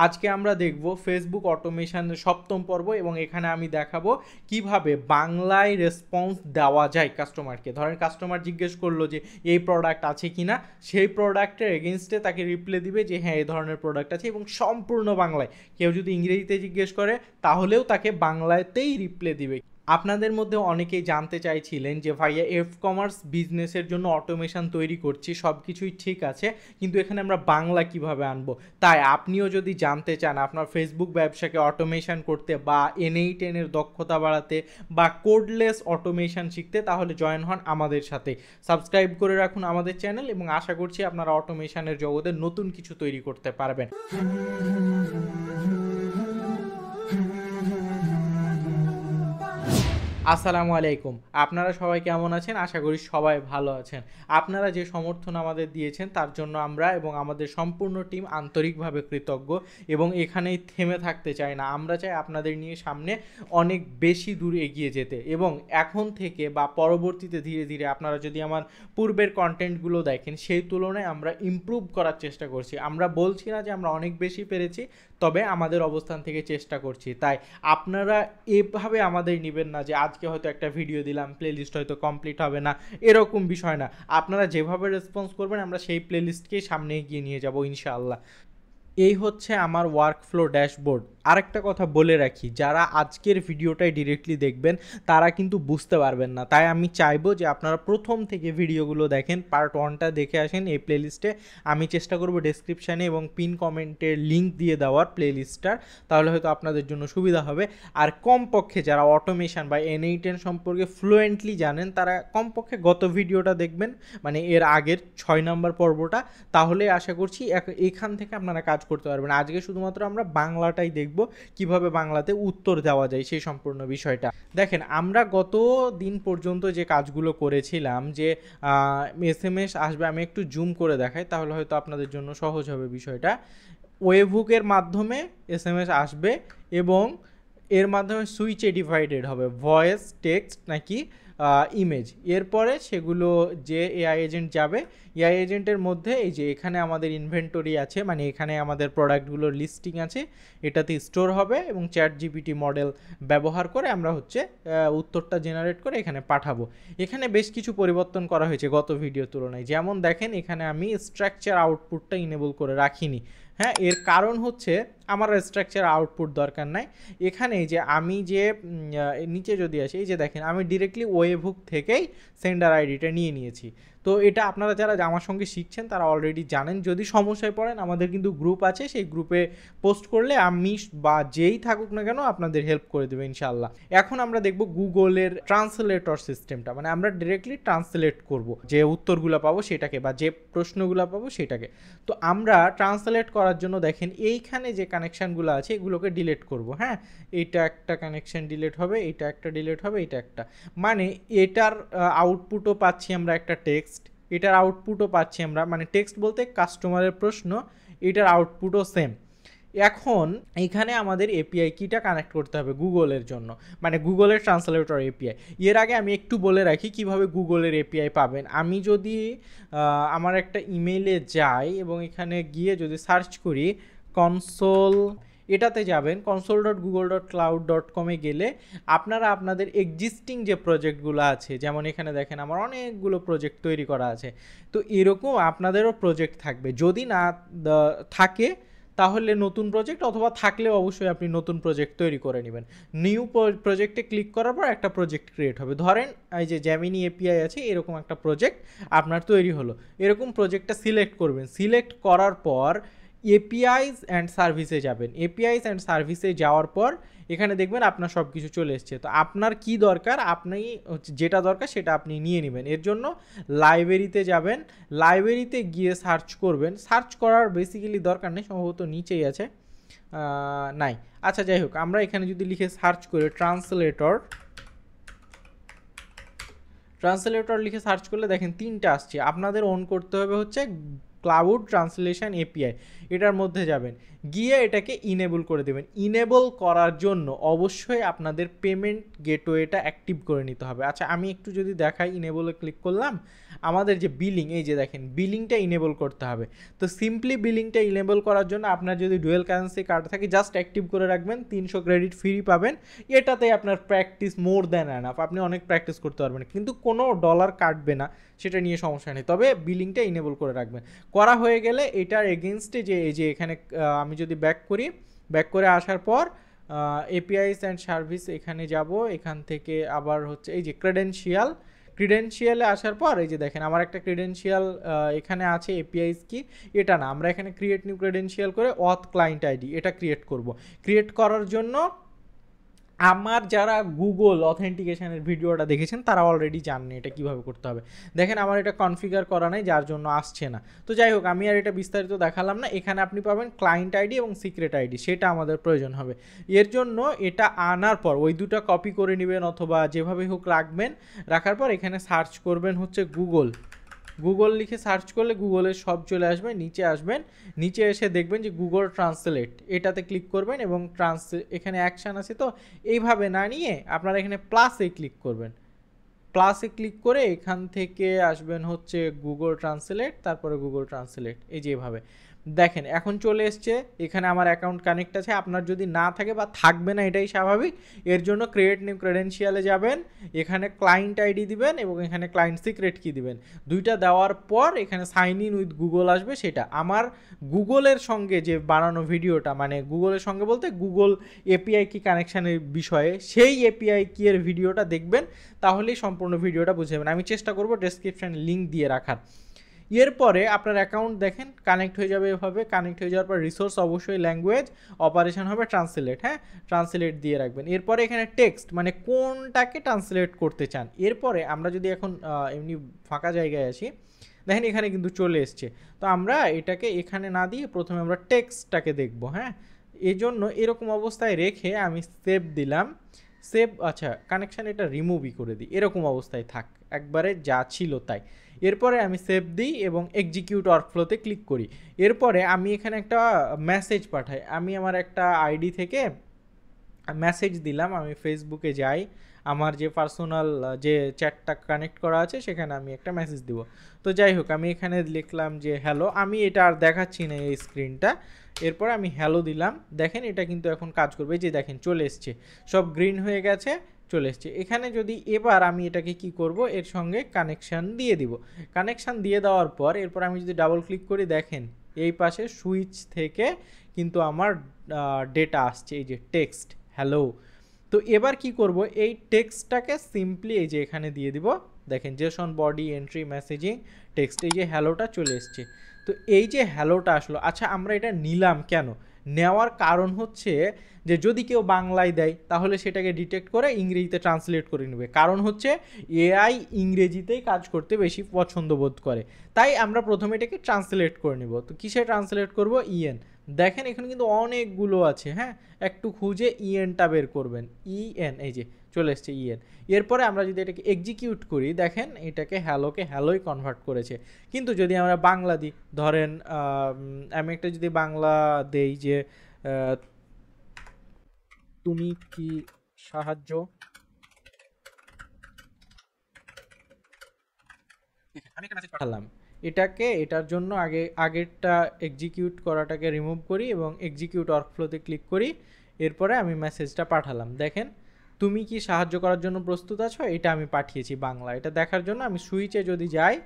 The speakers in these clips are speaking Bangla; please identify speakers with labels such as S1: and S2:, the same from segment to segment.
S1: আজকে আমরা দেখব ফেসবুক অটোমেশনের সপ্তম পর্ব এবং এখানে আমি দেখাবো কিভাবে বাংলায় রেসপন্স দেওয়া যায় কাস্টমারকে। ধরেন কাস্টমার জিজ্ঞেস করলো যে এই প্রোডাক্ট আছে কি না, সেই প্রোডাক্টের এগেনস্টে তাকে রিপ্লাই দিবে যে হ্যাঁ এই ধরনের প্রোডাক্ট আছে, এবং সম্পূর্ণ বাংলায়। কেউ যদি ইংরেজিতে জিজ্ঞেস করে তাহলেও তাকে বাংলাতেই রিপ্লাই দিবে। আপনাদের মধ্যে অনেকেই জানতে চাইছিলেন যে ভাইয়া এফ কমার্স বিজনেসের জন্য অটোমেশন তৈরি করছি, সব কিছুই ঠিক আছে, কিন্তু এখানে আমরা বাংলা কিভাবে আনবো। তাই আপনিও যদি জানতে চান আপনার ফেসবুক ব্যবসাকে অটোমেশন করতে বা N8N এর দক্ষতা বাড়াতে বা কোডলেস অটোমেশন শিখতে, তাহলে জয়েন হন আমাদের সাথে। সাবস্ক্রাইব করে রাখুন আমাদের চ্যানেল এবং আশা করছি আপনারা অটোমেশনের জগতে নতুন কিছু তৈরি করতে পারবেন। আসসালামু আলাইকুম, আপনারা সবাই কেমন আছেন? আশা করি সবাই ভালো আছেন। আপনারা যে সমর্থন আমাদের দিয়েছেন তার জন্য আমরা এবং আমাদের সম্পূর্ণ টিম আন্তরিকভাবে কৃতজ্ঞ এবং এখানেই থেমে থাকতে চাই না। আমরা চাই আপনাদের নিয়ে সামনে অনেক বেশি দূর এগিয়ে যেতে, এবং এখন থেকে বা পরবর্তীতে ধীরে ধীরে আপনারা যদি আমার পূর্বের কন্টেন্টগুলো দেখেন সেই তুলনায় আমরা ইমপ্রুভ করার চেষ্টা করছি। আমরা বলছি না যে আমরা অনেক বেশি পেরেছি, তবে আমাদের অবস্থান থেকে চেষ্টা করছি। তাই আপনারা এভাবে আমাদের নেবেন না যে আজকে হয়তো একটা ভিডিও দিলাম, প্লেলিস্ট হয়তো কমপ্লিট হবে না, এরকম বিষয় না। আপনারা যেভাবে রেসপন্স করবেন আমরা সেই প্লেলিস্টকেই সামনে এগিয়ে নিয়ে যাব ইনশাআল্লাহ। এই হচ্ছে আমার ওয়ার্কফ্লো ড্যাশবোর্ড। আরেকটা কথা বলে রাখি, যারা আজকের ভিডিওটাই ডিরেক্টলি দেখবেন তারা কিন্তু বুঝতে পারবেন না, তাই আমি চাইবো যে আপনারা প্রথম থেকে ভিডিওগুলো দেখেন, পার্ট 1টা দেখে আসেন এই প্লেলিস্টে। আমি চেষ্টা করব ডেসক্রিপশানে এবং পিন কমেন্টের লিঙ্ক দিয়ে দেওয়ার প্লেলিস্টটার, তাহলে হয়তো আপনাদের জন্য সুবিধা হবে। আর কমপক্ষে যারা অটোমেশন বা N8N সম্পর্কে ফ্লুয়েন্টলি জানেন তারা কমপক্ষে গত ভিডিওটা দেখবেন, মানে এর আগের 6 নম্বর পর্বটা, তাহলে আশা করছি এখান থেকে আপনারা কাজ করতে পারবেন। আজকে শুধুমাত্র আমরা বাংলাটাই দেখব, কিভাবে বাংলাতে উত্তর দেওয়া যায় সেই সম্পূর্ণ বিষয়টা। দেখেন আমরা গত দিন পর্যন্ত যে কাজগুলো করেছিলাম, যে SMS আসবে, আমি একটু জুম করে দেখাই তাহলে হয়তো আপনাদের জন্য সহজ হবে বিষয়টা। ওয়েবহুকের মাধ্যমে SMS আসবে এবং এর মাধ্যমে সুইচে ডিভাইডেড হবে ভয়েস, টেক্সট নাকি ইমেজ। এরপরে সেগুলো যে এআই এজেন্ট যাবে, এআই এজেন্টের মধ্যে এই যে এখানে আমাদের ইনভেন্টরি আছে, মানে এখানে আমাদের প্রোডাক্টগুলোর লিস্টিং আছে, এটাতে স্টোর হবে এবং ChatGPT মডেল ব্যবহার করে আমরা হচ্ছে উত্তরটা জেনারেট করে এখানে পাঠাবো। এখানে বেশ কিছু পরিবর্তন করা হয়েছে গত ভিডিও তুলনায়। যেমন দেখেন এখানে আমি স্ট্রাকচার আউটপুটটা ইনেবল করে রাখিনি। হ্যাঁ, এর কারণ হচ্ছে আমার স্ট্রাকচার আউটপুট দরকার নাই। এখানে যে আমি যে নিচে যদি আসি, এই যে দেখেন আমি ডিরেক্টলি ওয়েবহুক থেকেই সেন্ডার আইডিটা নিয়ে নিয়েছি। তো এটা আপনারা যারা আমার সঙ্গে শিখছেন তারা অলরেডি জানেন। যদি সমস্যায় পড়েন আমাদের কিন্তু গ্রুপ আছে, সেই গ্রুপে পোস্ট করলে আমি বা যেই থাকুক না কেন আপনাদের হেল্প করে দেবে ইনশাআল্লাহ। এখন আমরা দেখব গুগলের ট্রান্সলেটর সিস্টেমটা, মানে আমরা ডিরেক্টলি ট্রান্সলেট করব যে উত্তরগুলো পাবো সেটাকে বা যে প্রশ্নগুলো পাবো সেটাকে। তো আমরা ট্রান্সলেট করার জন্য দেখেন এইখানে যে কানেকশানগুলো আছে এগুলোকে ডিলিট করব। হ্যাঁ, এইটা একটা কানেকশান ডিলিট হবে, এইটা একটা ডিলিট হবে, এইটা একটা, মানে এটার আউটপুটও পাচ্ছি আমরা একটা টেক্সট, এটার আউটপুটও পাচ্ছি আমরা, মানে টেক্সট বলতে কাস্টমারের প্রশ্ন, এটার আউটপুটও সেম। এখন এইখানে আমাদের এপিআই কিটা কানেক্ট করতে হবে গুগলের জন্য, মানে গুগলের ট্রান্সলেটর এপিআই। এর আগে আমি একটু বলে রাখি কিভাবে গুগলের এপিআই পাবেন। আমি যদি আমার একটা ইমেইলে যাই এবং এখানে গিয়ে যদি সার্চ করি কনসোল, এটাতে যাবেন console.google.cloud.com-এ গেলে আপনারা আপনাদের এক্সিস্টিং যে প্রজেক্টগুলো আছে, যেমন এখানে দেখেন আমার অনেকগুলো প্রজেক্ট তৈরি করা আছে, তো এরকম আপনাদেরও প্রজেক্ট থাকবে। যদি না থাকে তাহলে নতুন প্রজেক্ট, অথবা থাকলেও অবশ্যই আপনি নতুন প্রজেক্ট তৈরি করে নেবেন। নিউ প্রজেক্টে ক্লিক করার পর একটা প্রজেক্ট ক্রিয়েট হবে। ধরেন এই যে জ্যামিনি এপিআই আছে, এরকম একটা প্রজেক্ট আপনার তৈরি হলো। এরকম প্রজেক্টটা সিলেক্ট করবেন, সিলেক্ট করার পর এপিআইস অ্যান্ড সার্ভিসে যাবেন। এপিআইস অ্যান্ড সার্ভিসে যাওয়ার পর এখানে দেখবেন আপনার সব কিছু চলে এসছে। তো আপনার কি দরকার, আপনি যেটা দরকার সেটা আপনি নিয়ে নেবেন। এর জন্য লাইব্রেরিতে যাবেন, লাইব্রেরিতে গিয়ে সার্চ করবেন। সার্চ করার বেসিক্যালি দরকার নেই, সম্ভবত নিচেই আছে, নাই, আচ্ছা যাই হোক, আমরা এখানে যদি লিখে সার্চ করি ট্রান্সলেটর লিখে সার্চ করলে দেখেন 3টা আসছে। আপনাদের অন করতে হবে হচ্ছে ক্লাউড ট্রান্সলেশন এপিআই, এটার মধ্যে যাবেন, গিয়ে এটাকে ইনেবল করে দেবেন। ইনেবল করার জন্য অবশ্যই আপনাদের পেমেন্ট গেটওয়েটা অ্যাক্টিভ করে নিতে হবে। আচ্ছা আমি একটু যদি দেখাই, ইনেবলে ক্লিক করলাম, আমাদের যে বিলিং, এই যে দেখেন বিলিংটা ইনেবল করতে হবে। তো সিম্পলি বিলিংটা ইনেবল করার জন্য আপনার যদি ডুয়েল কারেন্সি কার্ড থাকে জাস্ট অ্যাক্টিভ করে রাখবেন, 300 ক্রেডিট ফ্রি পাবেন। এটাতে আপনার প্র্যাকটিস মোর দ্যান এনাফ, আপনি অনেক প্র্যাকটিস করতে পারবেন, কিন্তু কোনো ডলার কাটবে না, সেটা নিয়ে সমস্যা নেই। তবে বিলিংটা ইনেবল করে রাখবেন। করা হয়ে গেলে এটার এগেনস্টে যে এই যে এখানে আমি যদি ব্যাক করি, ব্যাক করে আসার পর এপিআইস অ্যান্ড সার্ভিস এখানে যাব, এখান থেকে আবার হচ্ছে এই যে ক্রিডেনশিয়ালে আসার পর এই যে দেখেন আমার একটা ক্রিডেনশিয়াল এখানে আছে, এপিআইস কি এটা না, আমরা এখানে ক্রিয়েট নিউ ক্রিডেনশিয়াল করে অথ ক্লায়েন্ট আইডি এটা ক্রিয়েট করব। ক্রিয়েট করার জন্য আমার যারা গুগল অথেন্টিকেশনের ভিডিওটা দেখেছেন তারা অলরেডি জানেন এটা কিভাবে করতে হবে। দেখেন আমার এটা কনফিগার করা নাই, যার জন্য আসছে না। তো যাই হোক, আমি আর এটা বিস্তারিত দেখালাম না। এখানে আপনি পাবেন ক্লায়েন্ট আইডি এবং সিক্রেট আইডি, সেটা আমাদের প্রয়োজন হবে। এর জন্য এটা আনার পর ওই দুটো কপি করে নেবেন অথবা যেভাবে হোক রাখবেন। রাখার পর এখানে সার্চ করবেন হচ্ছে গুগল লিখে সার্চ করলে গুগলের সব চলে আসবে। নিচে আসবেন, নিচে এসে দেখবেন যে গুগল ট্রান্সলেট, এটাতে ক্লিক করবেন এবং এখানে অ্যাকশান আছে, তো এইভাবে না নিয়ে আপনারা এখানে প্লাসে ক্লিক করবেন। প্লাসে ক্লিক করে এখান থেকে আসবেন হচ্ছে গুগল ট্রান্সলেট, তারপরে গুগল ট্রান্সলেট, এই যে এভাবে দেখেন এখন চলে এসছে। এখানে আমার অ্যাকাউন্ট কানেক্ট আছে, আপনার যদি না থাকে বা থাকবে না এটাই স্বাভাবিক। এর জন্য ক্রিয়েট নিউ ক্রেডেনশিয়ালে যাবেন, এখানে ক্লায়েন্ট আইডি দিবেন এবং এখানে ক্লায়েন্ট সিক্রেট কি দিবেন। দুইটা দেওয়ার পর এখানে সাইন ইন উইথ গুগল আসবে। সেটা আমার গুগলের সঙ্গে যে বানানো ভিডিওটা, মানে গুগলের সঙ্গে বলতে গুগল এপিআই কি কানেকশানের বিষয়ে, সেই এপিআই কি এর ভিডিওটা দেখবেন, তাহলেই সম্পূর্ণ ভিডিওটা বুঝে যাবেন। আমি চেষ্টা করব ডেসক্রিপশানে লিঙ্ক দিয়ে রাখার। এরপরে আপনার অ্যাকাউন্ট দেখেন কানেক্ট হয়ে যাবে এভাবে। কানেক্ট হয়ে যাওয়ার পর রিসোর্স অবশ্যই ল্যাঙ্গুয়েজ, অপারেশন হবে ট্রান্সলেট, হ্যাঁ ট্রান্সলেট দিয়ে রাখবেন। এরপরে এখানে টেক্সট, মানে কোনটাকে ট্রান্সলেট করতে চান। এরপরে আমরা যদি এখন এমনি ফাঁকা জায়গায় আসি, দেখেন এখানে কিন্তু চলে এসছে। তো আমরা এটাকে এখানে না দিয়ে প্রথমে আমরা টেক্সটটাকে দেখব, হ্যাঁ। এই জন্য এরকম অবস্থায় রেখে আমি সেভ দিলাম। সেভ, আচ্ছা কানেকশান এটা রিমুভই করে দিই, এরকম অবস্থায় থাক, একবারে যা ছিল তাই। এরপরে আমি সেভ দিই এবং এক্সিকিউট ওয়ার্কফ্লোতে ক্লিক করি। এরপরে আমি এখানে একটা মেসেজ পাঠাই। আমি আমার একটা আইডি থেকে মেসেজ দিলাম, আমি ফেসবুকে যাই, আমার যে পার্সোনাল যে চ্যাটটা কানেক্ট করা আছে সেখানে আমি একটা মেসেজ দিব। তো যাই হোক, আমি এখানে লিখলাম যে হ্যালো, আমি এটা আর দেখাচ্ছি না এই স্ক্রিনটা। এরপর আমি হ্যালো দিলাম। দেখেন এটা কিন্তু এখন কাজ করবে, যে দেখেন চলে এসছে, সব গ্রিন হয়ে গেছে, চলে এসছে। এখানে যদি এবার আমি এটাকে কি করব, এর সঙ্গে কানেকশান দিয়ে দিব। কানেকশান দিয়ে দেওয়ার পর এরপর আমি যদি ডাবল ক্লিক করি, দেখেন এই পাশে সুইচ থেকে কিন্তু আমার ডেটা আসছে, এই যে টেক্সট হ্যালো। তো এবার কি করব, এই টেক্সটটাকে সিম্পলি এই যে এখানে দিয়ে দিব। দেখেন Jason body entry messaging text, এই যে হ্যালোটা চলে এসছে। তো এই যে হ্যালোটা আসলো, আচ্ছা আমরা এটা নিলাম কেন? নেওয়ার কারণ হচ্ছে যে যদি কেউ বাংলায় দেয় তাহলে সেটাকে ডিটেক্ট করে ইংরেজিতে ট্রান্সলেট করে নেবে। কারণ হচ্ছে এআই ইংরেজিতেই কাজ করতে বেশি পছন্দ বোধ করে, তাই আমরা প্রথমে এটাকে ট্রান্সলেট করে নেব। তো কিসে ট্রান্সলেট করব? ইএন। দেখেন এখানে কিন্তু অনেকগুলো আছে, হ্যাঁ একটু খুঁজে ইএনটা বের করবেন। ইএন, এই যে চলে এসছে ইএন। এরপরে আমরা যদি এটাকে এক্সিকিউট করি, দেখেন এটাকে হ্যালোকে হ্যালোই কনভার্ট করেছে। কিন্তু যদি আমরা বাংলা দিই, ধরেন আমি একটা যদি বাংলা দেই যে তুমি কি সাহায্য, আমি একটা মেসেজ পাঠালাম। এটার জন্য আগেরটা এক্সিকিউট করাটাকে রিমুভ করি এবং এক্সিকিউট ওয়ার্কফ্লোতে ক্লিক করি। এরপরে আমি মেসেজটা পাঠালাম। দেখেন তুমি কি সাহায্য করার জন্য প্রস্তুত আছো, এটা আমি পাঠিয়েছি বাংলা। এটা দেখার জন্য আমি সুইচে যদি যাই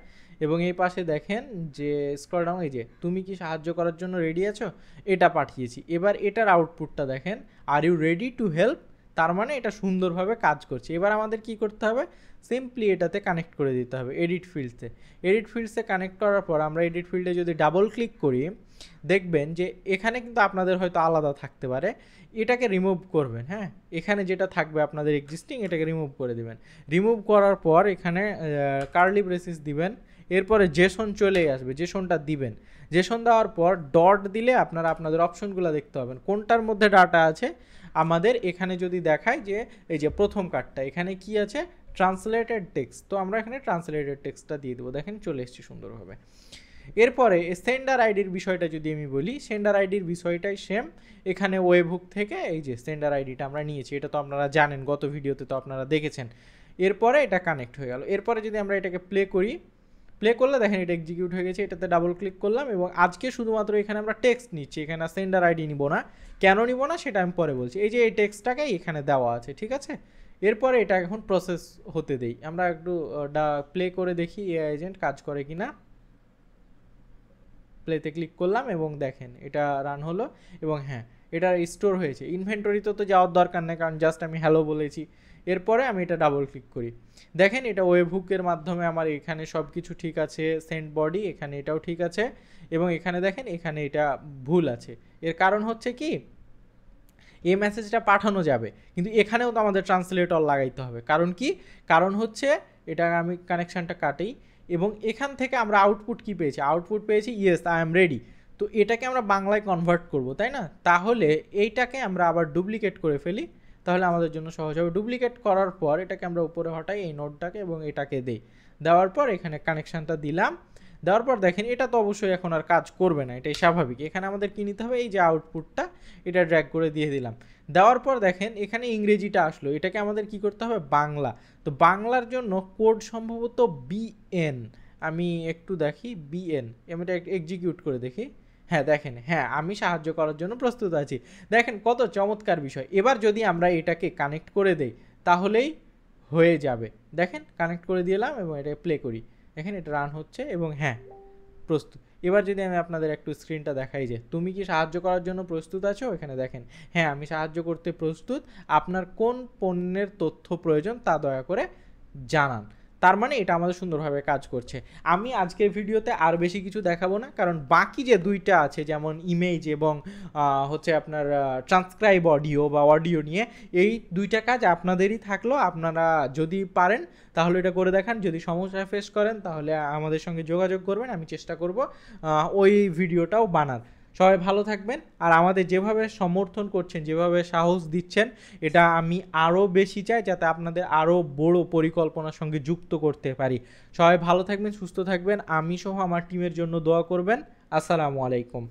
S1: এবং এই পাশে দেখেন যে স্ক্রল ডাউন, এই যে তুমি কি সাহায্য করার জন্য রেডি আছো, এটা পাঠিয়েছি। এবার এটার আউটপুটটা দেখেন, are you ready to help, তার মানে এটা সুন্দরভাবে কাজ করছে। এবার আমাদের কি করতে হবে, সিম্পলি এটাতে কানেক্ট করে দিতে হবে এডিট ফিল্ডসে কানেক্ট করার পর আমরা এডিট ফিল্ডে যদি ডাবল ক্লিক করি, দেখবেন যে এখানে কিন্তু আপনাদের হয়তো আলাদা থাকতে পারে, এটাকে রিমুভ করবেন। হ্যাঁ এখানে যেটা থাকবে আপনাদের এক্সিস্টিং, এটাকে রিমুভ করে দিবেন। রিমুভ করার পর এখানে কার্লি ব্রেসিস দিবেন। এরপরে জেসন চলে আসবে, জেসনটা দিবেন। জেসন দেওয়ার পর ডট দিলে আপনারা আপনাদের অপশনগুলো দেখতে পাবেন কোনটার মধ্যে ডাটা আছে। আমাদের এখানে যদি দেখায় যে এই যে প্রথম কার্ডটা, এখানে কি আছে, ট্রান্সলেটেড টেক্সট। তো আমরা এখানে ট্রান্সলেটেড টেক্সটটা দিয়ে দেবো। দেখেন চলে এসেছি সুন্দরভাবে। এরপরে সেন্ডার আইডির বিষয়টা যদি আমি বলি, সেন্ডার আইডির বিষয়টাই সেম। এখানে ওয়েবহুক থেকে এই যে সেন্ডার আইডিটা আমরা নিয়েছি, এটা তো আপনারা জানেন, গত ভিডিওতে তো আপনারা দেখেছেন। এরপরে এটা কানেক্ট হয়ে গেল। এরপরে যদি আমরা এটাকে প্লে করি, প্লে করলে দেখেন এটা এক্সিকিউট হয়ে গেছে, এটাতে ডাবল ক্লিক করলাম এবং আজকে শুধুমাত্র এখানে আমরা টেক্সট নিচ্ছি, এখানে সেন্ডার আইডি নিব না। কেন নিব না সেটা আমি পরে বলছি। এই যে এই টেক্সটটাকে এখানে দেওয়া আছে, ঠিক আছে। এরপরে এটা এখন প্রসেস হতে দেই, আমরা একটু প্লে করে দেখি এআই এজেন্ট কাজ করে কিনা। প্লেতে ক্লিক করলাম এবং দেখেন এটা রান হলো এবং হ্যাঁ এটা স্টোর হয়েছে। ইনভেন্টরিতে তো যাওয়ার দরকার নেই, কারণ জাস্ট আমি হ্যালো বলেছি। এরপরে আমি এটা ডাবল ক্লিক করি, দেখেন এটা ওয়েব হুকের মাধ্যমে আমার এখানে সব কিছু ঠিক আছে, সেন্ড বডি এখানে এটাও ঠিক আছে এবং এখানে দেখেন এখানে এটা ভুল আছে। এর কারণ হচ্ছে কি, এই মেসেজটা পাঠানো যাবে কিন্তু এখানেও তো আমাদের ট্রান্সলেটর লাগাইতে হবে। কারণ কি, কারণ হচ্ছে এটা আমি কানেকশানটা কাটি এবং এখান থেকে আমরা আউটপুট কি পেয়েছি, আউটপুট পেয়েছি ইয়েস আই এম রেডি। তো এটাকে আমরা বাংলায় কনভার্ট করব, তাই না? তাহলে এইটাকে আমরা আবার ডুপ্লিকেট করে ফেলি, তাহলে আমাদের জন্য সহজ হবে। ডুপ্লিকেট করার পর এটাকে আমরা উপরে হটাই এই নোটটাকে এবং এটাকে দিই, দেওয়ার পর এখানে কানেকশানটা দিলাম। দেওয়ার পর দেখেন এটা তো অবশ্যই এখন আর কাজ করবে না, এটাই স্বাভাবিক। এখানে আমাদের কী নিতে হবে, এই যে আউটপুটটা এটা ড্র্যাগ করে দিয়ে দিলাম। দেওয়ার পর দেখেন এখানে ইংরেজিটা আসলো, এটাকে আমাদের কি করতে হবে, বাংলা। তো বাংলার জন্য কোড সম্ভবত বিএন, আমি একটু দেখি বিএন, আমি এটা এক্সিকিউট করে দেখি। হ্যাঁ দেখেন, হ্যাঁ আমি সাহায্য করার জন্য প্রস্তুত আছি। দেখেন কত চমৎকার বিষয়। এবার যদি আমরা এটাকে কানেক্ট করে দেই তাহলেই হয়ে যাবে। দেখেন কানেক্ট করে দিলাম এবং এটা প্লে করি, দেখেন এটা রান হচ্ছে এবং হ্যাঁ প্রস্তুত। এবার যদি আমি আপনাদের একটু স্ক্রিনটা দেখাই যে তুমি কি সাহায্য করার জন্য প্রস্তুত আছো, এখানে দেখেন হ্যাঁ আমি সাহায্য করতে প্রস্তুত, আপনার কোন পণ্যের তথ্য প্রয়োজন তা দয়া করে জানান। তার মানে এটা আমাদের সুন্দরভাবে কাজ করছে। আমি আজকের ভিডিওতে আর বেশি কিছু দেখাবো না, কারণ বাকি যে দুইটা আছে যেমন ইমেজ এবং হচ্ছে আপনার ট্রান্সক্রাইব অডিও বা অডিও নিয়ে, এই দুইটা কাজ আপনাদেরই থাকলো। আপনারা যদি পারেন তাহলে এটা করে দেখান, যদি সমস্যা ফেস করেন তাহলে আমাদের সঙ্গে যোগাযোগ করবেন, আমি চেষ্টা করব ওই ভিডিওটাও বানার। সবাই ভালো থাকবেন, আর আমাদের যেভাবে সমর্থন করছেন, যেভাবে সাহস দিচ্ছেন, এটা আমি আরও বেশি চাই যাতে আপনাদের আরও বড় পরিকল্পনার সঙ্গে যুক্ত করতে পারি। সবাই ভালো থাকবেন, সুস্থ থাকবেন, আমি সহ আমার টিমের জন্য দোয়া করবেন। আসসালামু আলাইকুম।